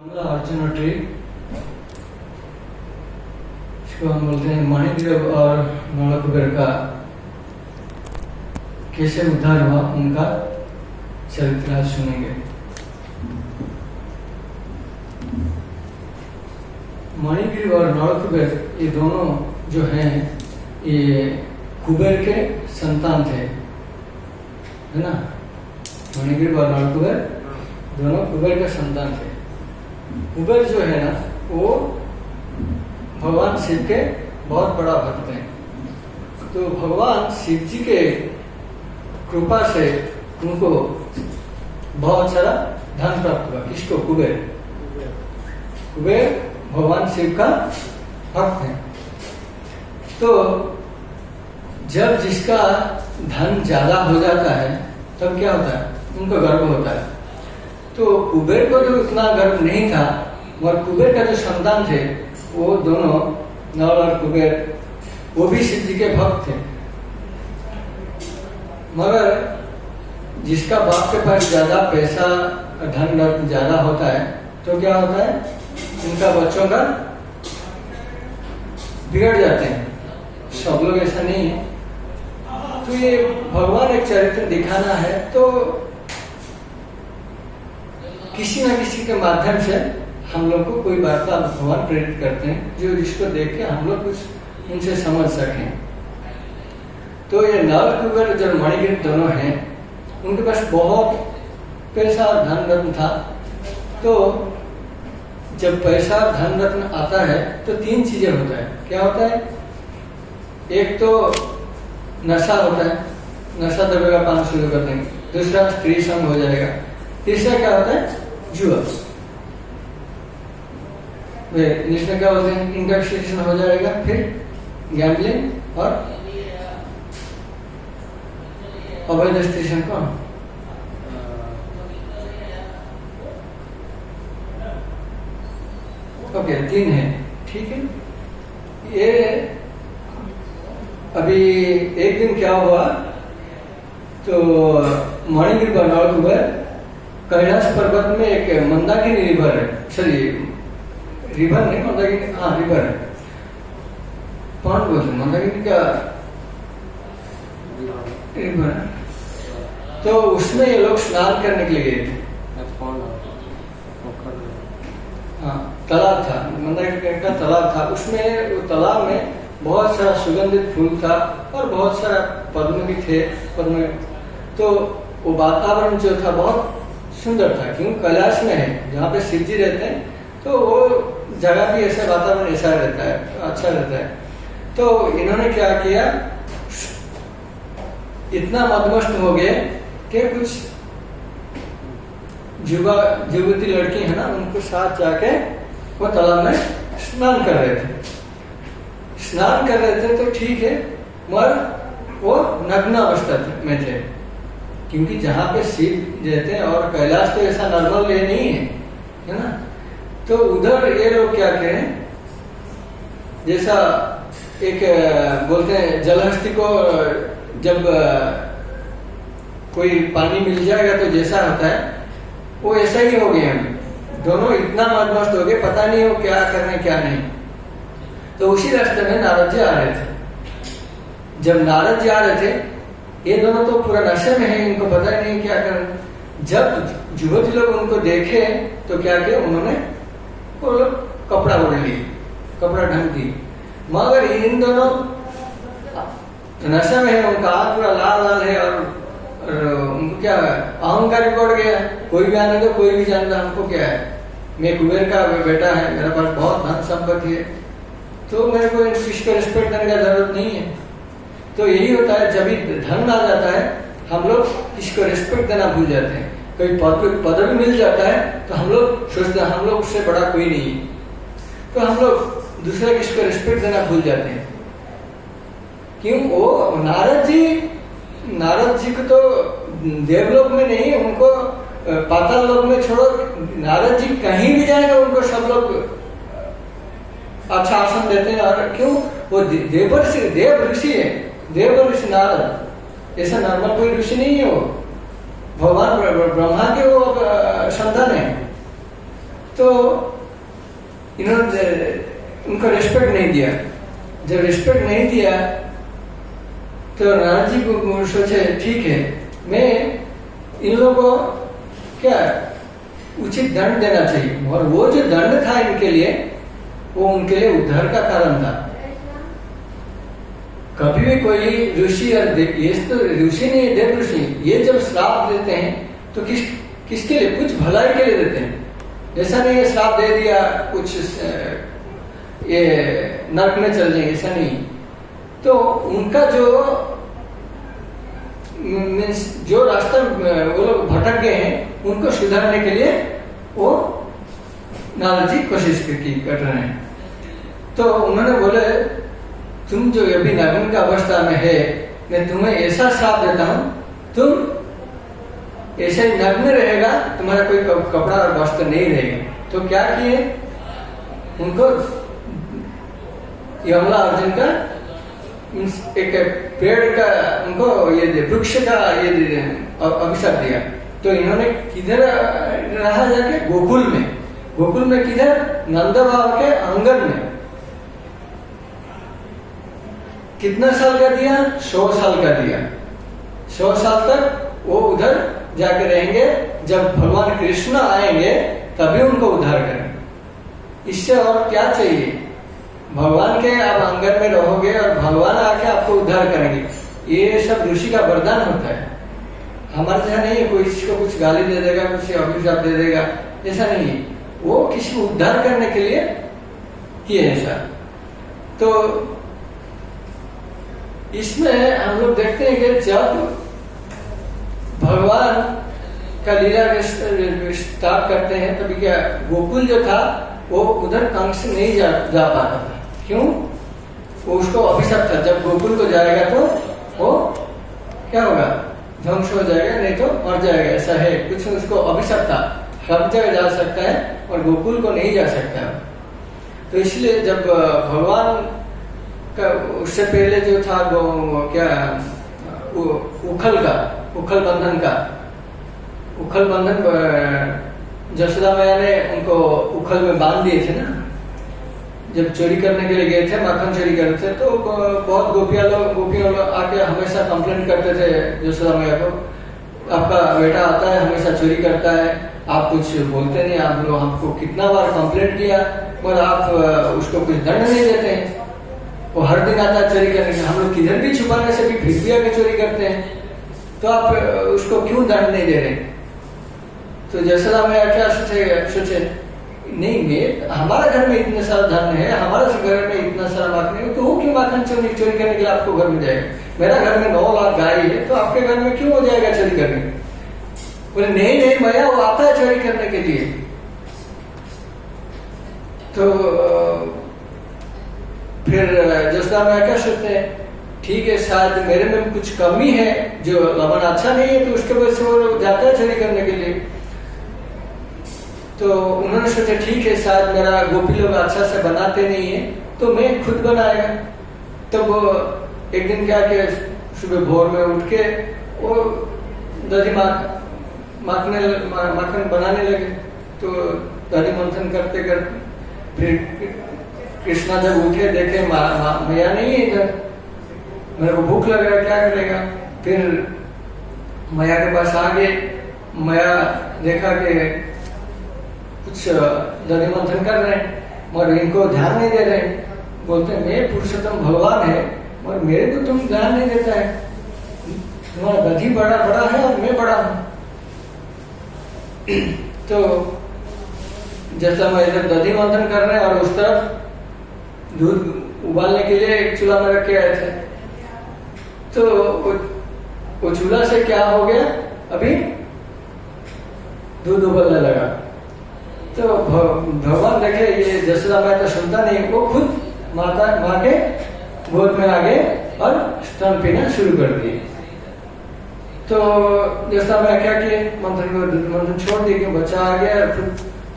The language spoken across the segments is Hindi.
अर्जुन ट्री, इसको हम बोलते हैं मणिग्रीव और नलकुबेर का कैसे उद्धार हुआ उनका चरित्र आज सुनेंगे। मणिग्रीव और नलकुबेर ये दोनों जो हैं ये कुबेर के संतान थे, है ना। मणिग्रीव और नलकुबेर दोनों कुबेर के संतान थे। कुबेर जो है ना वो भगवान शिव के बहुत बड़ा भक्त हैं। तो भगवान शिव जी के कृपा से उनको बहुत सारा धन प्राप्त हुआ। किसको? कुबेर। कुबेर भगवान शिव का भक्त है। तो जब जिसका धन ज्यादा हो जाता है तब क्या होता है? उनको गर्व होता है। तो कुबेर को जो इतना गर्व नहीं था, मगर कुबेर का जो संतान थे वो दोनों नल और कुबेर वो भी शिव जी के भक्त थे। मगर जिसका बाप के पास ज्यादा पैसा धन ज्यादा होता है तो क्या होता है? उनका बच्चों का बिगड़ जाते हैं। सब लोग ऐसा नहीं है। तो ये भगवान एक चरित्र दिखाना है तो किसी न किसी के माध्यम से हम लोग को कोई वार्ता भगवान प्रेरित करते हैं जो जिसको देख के हम लोग कुछ इनसे समझ सकें। तो ये नल कुबेर जो मणिग्रीव दोनों हैं उनके पास बहुत पैसा और धन रत्न था। तो जब पैसा धन रत्न आता है तो तीन चीजें होता है। क्या होता है? एक तो नशा होता है, नशा दबेगा पान शुरू कर देंगे। दूसरा स्त्री संग हो जाएगा। तीसरा क्या होता है? जुआ। इंग्लिश में क्या बोलते हैं? इंटॉक्सिकेशन हो जाएगा। फिर गैम्बलिंग और अवैध स्त्री संग। कौन? ओके, तीन है। ठीक है। ये अभी एक दिन क्या हुआ तो मणिग्रीव और नलकुबेर कैलाश पर्वत में एक मंदाकिनी रिवर है। सॉरी, रिवर नहीं, मंदाकिनी, हाँ रिवर है। कौन बोलते हैं? मंदाकिनी का रिवर है। तो उसमें ये लोग स्नान करने के लिए गए थे। हाँ, तालाब था, मंदाकिनी का तालाब था। उसमें वो तालाब में बहुत सारा सुगंधित फूल था और बहुत सारा पद्म भी थे। पद्म तो वो वातावरण जो था बहुत सुंदर था। क्यों? कैलाश में है जहाँ पे शिव जी रहते हैं तो वो जगह भी ऐसा वातावरण ऐसा रहता है, अच्छा रहता है। तो इन्होंने क्या किया, इतना मदमस्त हो गए कि कुछ युवती लड़की है ना उनको साथ जाके वो तालाब में स्नान कर रहे थे। स्नान कर रहे थे तो ठीक है, मगर वो नग्न अवस्था में थे। क्योंकि जहाँ पे शिव रहते हैं और कैलाश तो ऐसा नॉर्मल ये नहीं है ना। तो उधर ये लोग क्या करें, जैसा एक बोलते हैं जलहस्ती को जब कोई पानी मिल जाएगा तो जैसा होता है वो ऐसा ही हो गया। हम दोनों इतना मदमस्त हो गए, पता नहीं वो क्या कर रहे हैं क्या नहीं। तो उसी रास्ते में नारद जी आ रहे थे। जब नारद जी आ रहे थे, ये दोनों तो पूरा नशे में है, इनको पता ही नहीं क्या कर। जब युवती लोग उनको देखे तो क्या किया उन्होंने, वो लोग कपड़ा ओढ़ लिए, कपड़ा ढंक दी। मगर इन दोनों नशे में है, उनका आंख पूरा लाल लाल है और उनको क्या अहंकार बढ़ गया। कोई भी आने दो, कोई भी जानता हमको क्या है, मैं कुबेर का बेटा है, मेरे पास बहुत धन संपत्ति है, तो मेरे को इसको रिस्पेक्ट करने का जरूरत नहीं है। तो यही होता है, जब भी धन आ जाता है हम लोग इसको रिस्पेक्ट देना भूल जाते हैं। कोई पदवी मिल जाता है तो हम लोग सोचते हैं हम लोग उससे बड़ा कोई नहीं है, तो हम लोग दूसरे को इसको रिस्पेक्ट देना भूल जाते हैं। क्यों? वो नारद जी को तो देवलोक में नहीं, उनको पाताल लोक में छोड़ो, नारद जी कहीं भी जाएंगे उनको सब लोग अच्छा आसन देते हैं। और क्यों? वो देव ऋषि है, देव ऋषि नारद, ऐसा नॉर्मल कोई ऋषि नहीं है। वो भगवान ब्रह्मा के वो संतान है। तो इन्होंने उनको रिस्पेक्ट नहीं दिया। जब रिस्पेक्ट नहीं दिया तो नारद जी को सोचे ठीक है, मैं इन लोगों को क्या उचित दंड देना चाहिए। और वो जो दंड था इनके लिए, वो उनके लिए उद्धार का कारण था। कभी भी कोई ऋषि और ये तो ऋषि नहीं, देव ऋषि, ये जब श्राप देते हैं तो किसके लिए? कुछ भलाई के लिए देते हैं। ऐसा नहीं है श्राप दे दिया कुछ ये नरक में चल जाएंगे, ऐसा नहीं। तो उनका जो रास्ता वो लोग भटक गए हैं, उनको सुधारने के लिए वो नारद जी कोशिश कर रहे हैं। तो उन्होंने बोले तुम जो अभी नग्न का अवस्था में है, मैं तुम्हें ऐसा श्राप देता हूं, तुम ऐसे ही नग्न रहेगा, तुम्हारा कोई कपड़ा और वस्त्र नहीं रहेगा। तो क्या किए? उनको यमला अर्जुन का एक पेड़ का उनको ये वृक्ष का ये अभिशाप दिया। तो इन्होंने किधर रहा जाके? गोकुल में। गोकुल में किधर? नंद बाबा के आंगन में। कितना साल का दिया? 100 साल का दिया। 100 साल तक वो उधर जाके रहेंगे। जब भगवान कृष्ण आएंगे तभी उनको उद्धार करेंगे। इससे और क्या चाहिए? भगवान के आप आंगन में रहोगे और भगवान आके आपको उद्धार करेंगे। ये सब ऋषि का वरदान होता है। हमारे यहाँ नहीं है कोई किसी को कुछ गाली दे देगा, कुछ अभिशाप दे देगा, ऐसा नहीं है। वो किसी को उद्धार करने के लिए किए ऐसा। तो इसमें हम लोग देखते हैं कि जब भगवान का लीला स्टार्ट करते हैं तभी क्या गोकुल जो था वो उधर कंस नहीं जा पाता था। क्यों? वो उसको अभिशाप था। जब गोकुल को जाएगा तो वो क्या होगा? ध्वंस हो जाएगा, नहीं तो मर जाएगा। ऐसा है कुछ, उसको अभिशाप था। सब जगह जा सकता है और गोकुल को नहीं जा सकता। तो इसलिए जब भगवान का उससे पहले जो था क्या उखल बंधन जसोदा मैया ने उनको उखल में बांध दिए थे ना। जब चोरी करने के लिए गए थे, माखन चोरी करते थे, तो बहुत गोपियां लोग आके हमेशा कंप्लेंट करते थे जसोदा मैया को, आपका बेटा आता है हमेशा चोरी करता है, आप कुछ बोलते नहीं। आप लोग हमको कितना बार कंप्लेंट किया पर आप उसको कुछ दंड नहीं देते हैं। वो हर दिन आता है चोरी करने के, हम लोग किधर भी छुपाने से भी फिर भी आके चोरी करते हैं, तो आप उसको क्यों दंड नहीं दे रहे? तो जसोदा मैया क्या सोचे नहीं, मैं हमारा घर में इतने सारा धन है, हमारे घर में इतना सारा माखन है, तो वो क्यों माखन चोरी करने के लिए आपको घर में जाएगा? मेरा घर में 9 लाख गाय है, तो आपके घर में क्यों हो जाएगा चोरी करने? बोले नहीं मैया, वो आता है चोरी करने के लिए। तो फिर जसोदा मैया क्या सोचते हैं, ठीक है शायद मेरे में कुछ कमी है, जो लवण अच्छा नहीं है, तो उसके वजह से वो जाता है चोरी करने के लिए। तो उन्होंने सोचा ठीक है शायद मेरा गोपी लोग अच्छा से बनाते नहीं है, तो मैं खुद बनाएगा। तो वो एक दिन क्या कि सुबह भोर में उठ के वो दही माखन बनाने लगे। तो दही मंथन करते करते फिर कृष्णा जब उठे, देखे मैया नहीं है इधर, मेरे को भूख लग रहा है, क्या करेगा? फिर मैया के पास आ गए। मैया देखा कि कुछ दही मंथन कर रहे हैं और इनको ध्यान नहीं दे रहे हैं। बोलते हैं मैं पुरुषोत्तम भगवान है और मेरे को तुम ध्यान नहीं देता है, तुम्हारा दही बड़ा है और मैं बड़ा हूं। तो जैसा मैं इधर दही मंथन कर रहे हैं और उस तरफ दूध उबालने के लिए एक चूल्हा में रख के आए थे। तो वो चूल्हा से क्या हो गया, अभी दूध उबलने लगा। तो भगवान देखे ये जसोदा मैया तो सुनता नहीं, वो खुद माँ के गोद में आ गए और स्तन पीना शुरू कर दिए। तो जसोदा मैया क्या किए, मंथन छोड़ दिए कि बच्चा आ गया, फिर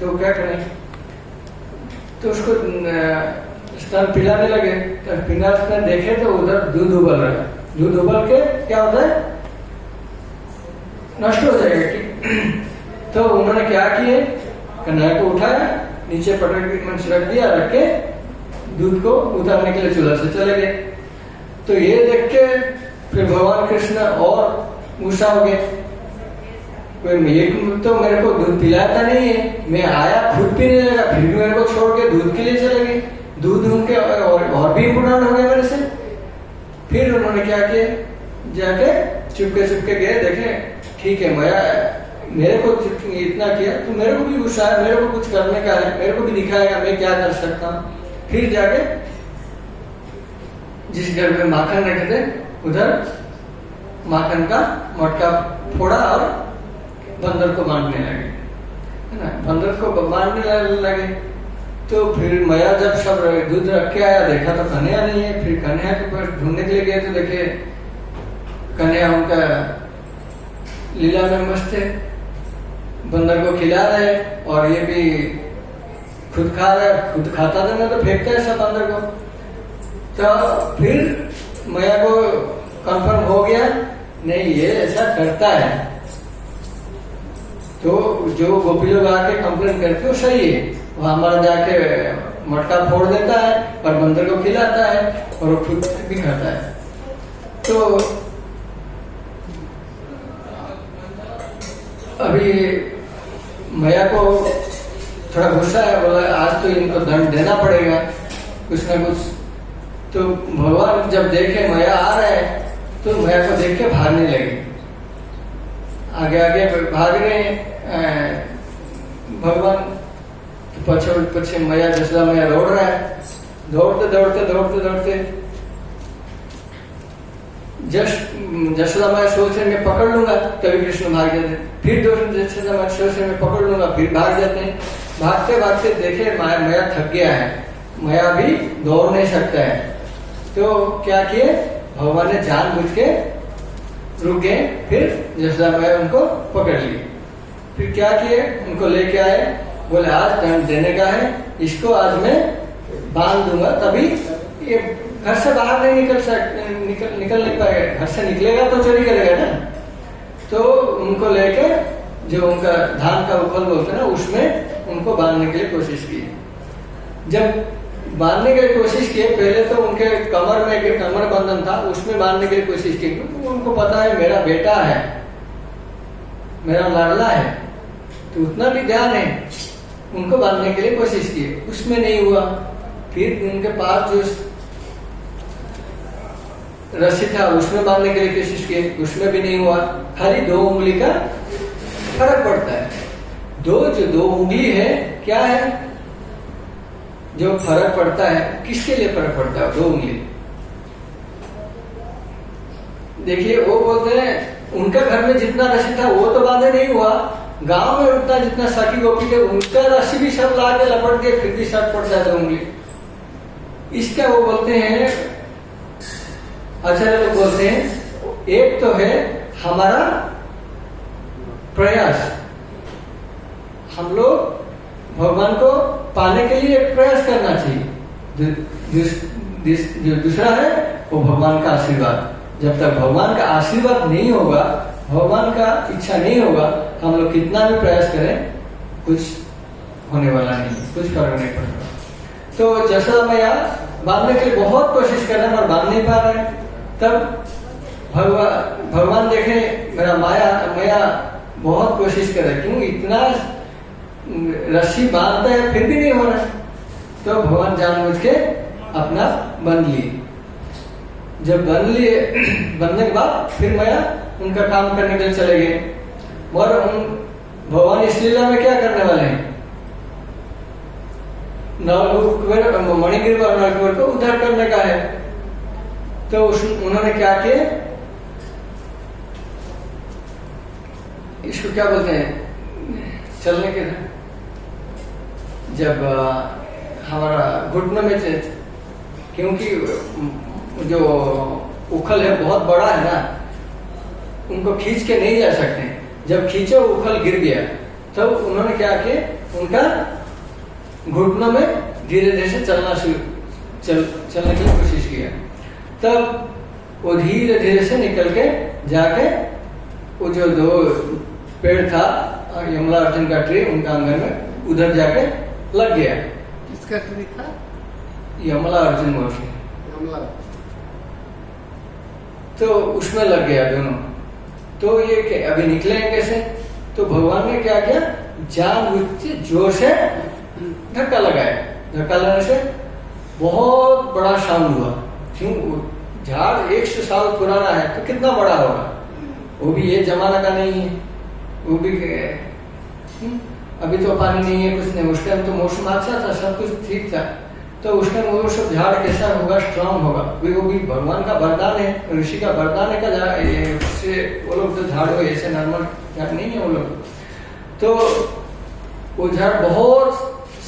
तो क्या करें? तो उसको स्तन पिलाने लगे। तो पिलाने देखे तो उधर दूध उबल रहा है। दूध उबल के क्या होता है, नष्ट हो जाएगा। तो उन्होंने क्या किए, कन्हैया को उठाया, नीचे पटक मंच रख दिया, रख के दूध को उतारने के लिए चूल्हा से चले गए। तो ये देख के फिर भगवान कृष्ण और गुस्सा हो गए, कोई तो मेरे को दूध पिलाता नहीं है, मैं आया खुद पीने लगा, फिर भी मेरे को छोड़ के दूध के लिए चले गए। दूध उनके और भी इम्पोर्टेंट हो गया मेरे से। फिर उन्होंने क्या किया, जाके चुपके गए, देखे ठीक है मैया मेरे को इतना किया तो मेरे को भी गुस्सा है, मेरे को कुछ करने का है, मेरे को भी दिखाएगा मैं क्या कर सकता हूँ। फिर जाके जिस घर में माखन रखे थे उधर माखन का मटका फोड़ा और बंदर को मारने लगे, है ना। बंदर को मारने लगे तो फिर मैया जब सब दूध रख के आया, देखा तो कन्हैया नहीं है। फिर कन्हैया के पास ढूंढने के लिए गए तो देखे कन्हैया उनका लीला में मस्त है, बंदर को खिला रहे और ये भी खुद खा रहा है। खुद खाता था ना तो फेंकता है सब बंदर को। तो फिर मैया को कंफर्म हो गया नहीं ये ऐसा करता है, तो जो गोपी लोग आके कंप्लेन करते हो सही है, वो हमारा जाके मटका फोड़ देता है और बंदर को खिलाता है और वो खुद भी खाता है। तो अभी मैया को थोड़ा गुस्सा है, बोला आज तो इनको दंड देना पड़ेगा कुछ ना कुछ। तो भगवान जब देखे मैया आ रहा है तो मैया को देख के भागने लगे, आगे आगे भाग रहे हैं भगवान, पीछे मैया जसोदा मैया दौड़ रहा है। दौड़ते जसोदा मैया सोच रहे मैं पकड़ लूंगा, तभी कृष्ण भाग जाते। फिर जसोदा मैया सोच रहे मैं पकड़ लूंगा, फिर भाग जाते हैं। भागते देखे मैया थक गया है, मैया भी दौड़ नहीं सकता है। तो क्या किए भगवान ने जानबूझ के रुक गए, फिर जसोदा मैया उनको पकड़ ली। फिर क्या किए उनको लेके आए, बोले आज दंड देने का है, इसको आज मैं बांध दूंगा, तभी ये घर से बाहर नहीं निकल नहीं पाएगा। घर से निकलेगा तो चोरी करेगा ना। तो उनको लेके जो उनका धान का उखल बोलते ना, उसमें उनको बांधने के लिए कोशिश की। जब बांधने के लिए कोशिश किए, पहले तो उनके कमर में एक कमर बंधन था, उसमें बांधने के लिए कोशिश की, क्योंकि उनको पता है मेरा बेटा है, मेरा लाडला है, तो उतना भी ध्यान है, उनको बांधने के लिए कोशिश की, उसमें नहीं हुआ। फिर उनके पास जो रस्सी था उसमें बांधने के लिए कोशिश की, उसमें भी नहीं हुआ। खाली 2 उंगली का फर्क पड़ता है। जो 2 उंगली है क्या है जो फर्क पड़ता है, किसके लिए फर्क पड़ता है 2 उंगली? देखिए वो बोलते हैं उनका घर में जितना रस्सी था वो तो बांधे नहीं हुआ, गांव में उतना जितना सखी गोपी थे उनका रस्सी भी सब ला के लपट के फिर भी शर्ट पड़ जाता उंगली। इसका वो बोलते हैं, आचार्य लोग बोलते हैं एक तो है हमारा प्रयास, हम लोग भगवान को पाने के लिए प्रयास करना चाहिए। जो दूसरा है वो भगवान का आशीर्वाद। जब तक भगवान का आशीर्वाद नहीं होगा, भगवान का इच्छा नहीं होगा, हम लोग कितना भी प्रयास करें कुछ होने वाला नहीं, कुछ फर्क नहीं पड़ेगा। तो जसोदा मैया बांधने के लिए बहुत कोशिश कर रहे हैं और बांध नहीं पा रहे हैं। तब भगवान देखे मेरा मैया बहुत कोशिश कर रहे, क्यों इतना रस्सी बांधता है फिर भी नहीं हो रहा। तो भगवान जानबूझ के अपना बंध लिए। जब बंधने के बाद फिर मैया उनका काम करने के लिए चले गए। और भगवान इस लीला में क्या करने वाले हैं, मणिगिर और नलकुबर को उद्धार करने का है। तो उन्होंने क्या किया, इसको क्या बोलते हैं, चलने के जब हमारा घुटनों में, क्योंकि जो उखल है बहुत बड़ा है ना, उनको खींच के नहीं जा सकते। जब खींचो उखल गिर गया, तब उन्होंने क्या किया, उनका घुटनों में धीरे धीरे से चलने की कोशिश किया। तब वो धीरे धीरे से निकल के जाके वो जो 2 पेड़ था यमला अर्जुन का ट्री, उनका आंगन में उधर जाके लग गया। किसका क्लिनिक था? यमला अर्जुन महर्षि। यमला। तो उसमें लग गया दोनों। तो ये अभी निकले कैसे? तो भगवान ने क्या किया, जानबूझ के जोर से धक्का लगाया। धक्का लगाने से बहुत बड़ा साउंड हुआ। क्यों? झाड़ 100 साल पुराना है तो कितना बड़ा होगा, वो भी ये जमाना का नहीं है, वो भी अभी तो पानी नहीं है, कुछ नहीं। उस टाइम तो मौसम अच्छा था, सब कुछ ठीक था। तो उस टाइम वो सब झाड़ कैसा होगा, स्ट्रांग होगा। वो भी भगवान का वरदान है, ऋषि का वरदान है का वो लोग तो झाड़ हो, ऐसे नॉर्मल झाड़ नहीं है वो लोग। तो वो झाड़ बहुत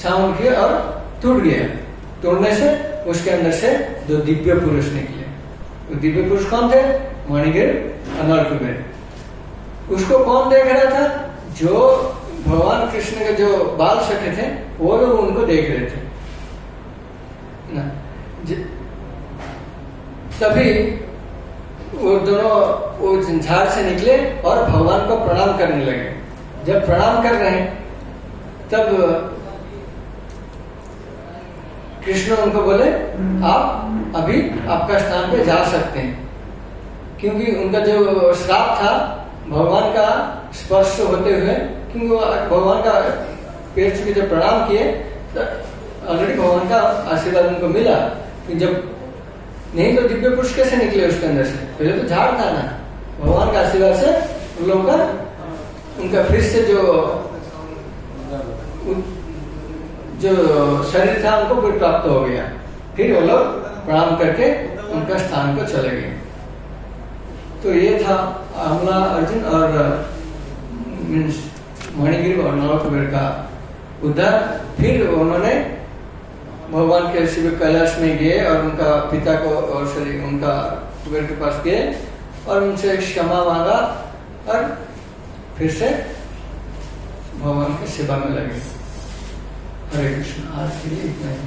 साउंड किया और टूट गया। तोड़ने से उसके अंदर से 2 दिव्य पुरुष निकले। वो दिव्य पुरुष कौन थे? मणिगिर और नलकुबेर। उसको कौन देख रहा था? जो भगवान कृष्ण के जो बाल सखे थे वो लोग उनको देख रहे थे ना। तभी वो दोनों वो झाड़ से निकले और भगवान को प्रणाम करने लगे। जब प्रणाम कर रहे हैं तब कृष्ण उनको बोले, आप अभी आपका स्थान पे जा सकते हैं। क्योंकि उनका जो श्राप था भगवान का स्पर्श होते हुए, क्योंकि वो भगवान का पैर छू के जब प्रणाम किए तो ऑलरेडी भगवान का आशीर्वाद उनको मिला। कि जब नहीं तो दिव्य पुरुष कैसे निकले उसके अंदर से? पहले तो झाड़ था ना। भगवान का आशीर्वाद से उन लोगों का उनका फिर से जो शरीर था उनको फिर प्राप्त हो गया। फिर वो लोग प्रणाम करके उनका स्थान को चले गए। तो ये था अमला अर्जुन और मणिगिर और नलकुबेर का उद्धार। फिर उन्होंने भगवान के शिव कैलाश में गए और उनका पिता को और उनका कुबेर के पास गए और उनसे क्षमा मांगा और फिर से भगवान की सेवा में लगे। हरे कृष्ण। आज के लिए इतना ही।